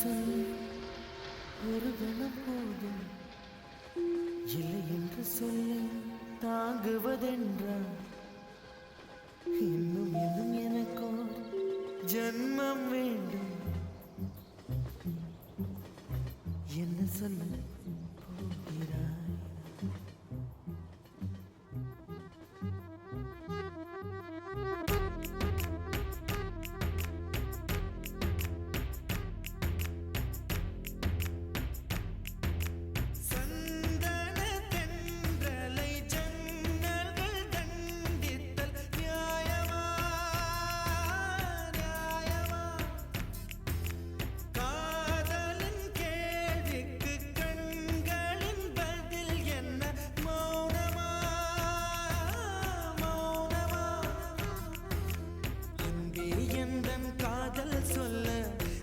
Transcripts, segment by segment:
சொல் ஒரு கணம் போதும் இல்லை என்று சொல்லி தாங்குவதென்றால் இன்னும் இன்னும் எனக்கோர் ஜன்மம் வேண்டும் என்ன சொல்ல போகிறாய்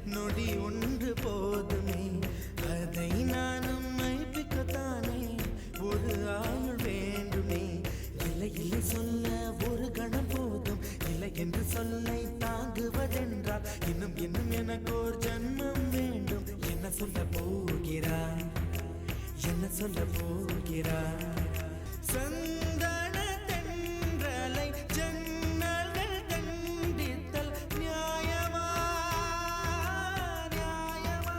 நொடி ஒன்று போதுமே அதை நானும் மைப்பிக்கத்தானே ஒரு ஆயுள் வேண்டுமே இல்லை இல்லை சொல்ல ஒரு கணம் போதும் இல்லை என்று சொல்லை தாங்குவதென்றால் இன்னும் இன்னும் எனக்கு ஒரு ஜன்மம் வேண்டும் என்ன சொல்ல போகிறாய் என்ன சொல்ல போகிறாய் சந்தன தென்றலை ஜன்னல்கள் கண்டித்தல் நியாயமா நியாயமா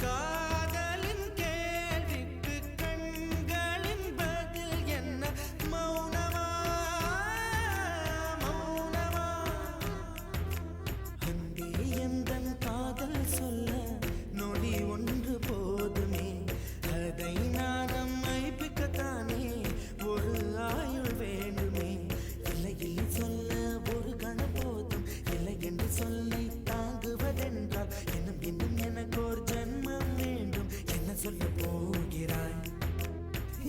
காதலின் கேள்விக்கு கண்களின் பதில் என்ன மௌனமா மௌனமா அன்பே எந்தன் காதல் சொல்ல நொடி ஒன்று போதுமே அதை நானும் மைப்பிக்கத்தானே ஒரு ஆயுள் வேண்டுமே இல்லை இல்லை சொல்ல ஒரு கணம் போதும் இல்லை என்று சொல்லை தாங்குவதென்றால் இன்னும் இன்னும் எனக்கு ஒரு ஜன்மம் வேண்டும் என்ன சொல்ல போகிறாய்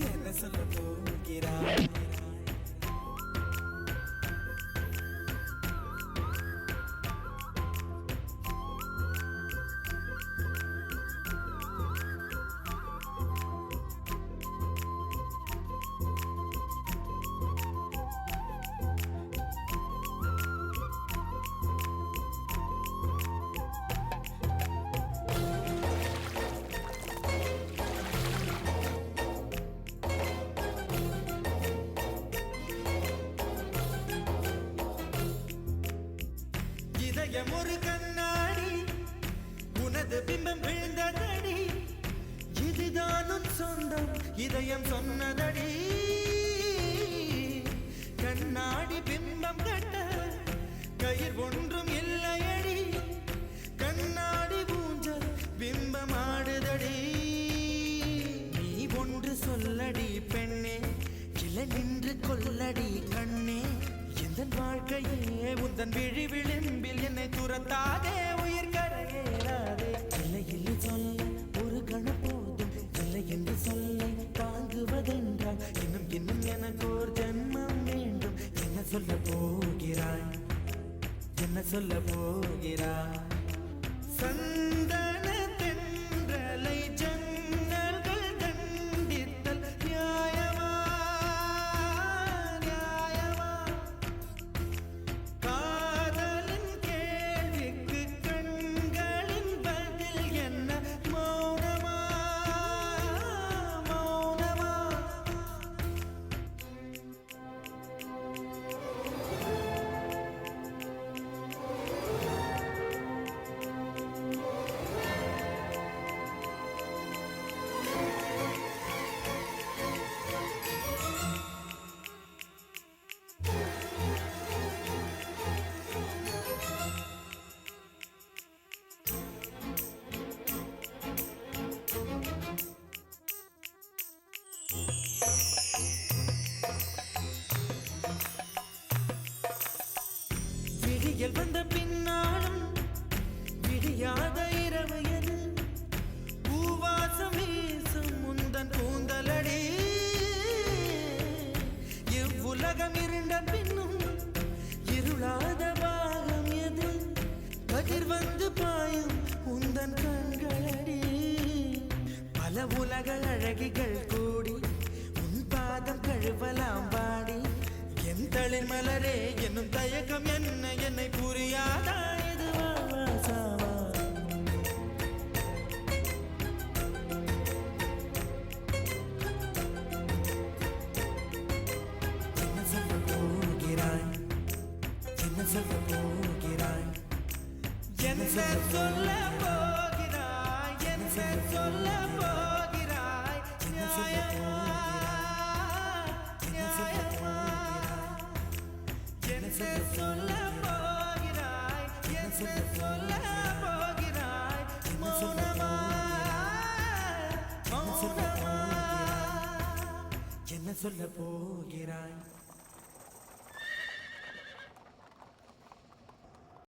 என்ன சொல்ல போகிறாய் இதயம் ஒரு கண்ணாடி உனது பிம்பம் விழுந்ததடி இதுதானும் சொந்தம் இதயம் சொன்னதடி கண்ணாடி பிம்பம் கட்ட கயிர் ஒன்றும் இல்லையடி கண்ணாடி ஊஞ்சல் பிம்பம் ஆடுதடி நீ ஒன்று சொல்லடி பெண்ணே கிளை நின்று கொல்லடி கண்ணே எந்தன் வாழ்க்கையே உந்தன் விழி விளிம்பில் என்னை துரத்தாதே உயிர் கரையேறாதே இல்லை இல்லை சொல்ல ஒரு கணம் போதும் இல்லை என்று சொல்லை தாங்குவதென்றால் இன்னும் இன்னும் எனக்கு ஒரு ஜன்மம் வேண்டும் என்ன சொல்ல போகிறாய் என்ன சொல்ல போகிறாய் சந்தன தென்றலை ஜன்னல்கள் கண்டித்தல் நியாயமா நியாயமா காதலின் கேள்விக்கு கண்களின் பதில் என்ன மௌனமா மௌனமா விடியல் வந்த பின்னாலும் விடியாத இரவு எது பூவாசம் வீசும் முந்தன் கூந்தலடி இவ்வுலகம் இருண்ட பின்னும் இருளாத பாகம் எது கதிர் வந்து பாயும் உந்தன் கண்களடி பல உலக அழகிகள் கூடி உன் பாதம் கழுவலாம் பாடி என் தளிர் மலரே என்னும் தயக்கம் என்ன என்னை புரியாதா இது சாவா சொல்ல போகிறாய் என்ன சொல்ல போகிறாய் என்ன சொல்ல போகிறாய் நியாயமா நியாயமா என்ன சொல்ல போகிறாய் என்ன சொல்ல போகிறாய் மௌனமா மௌனமா என்ன சொல்ல போகிறாய்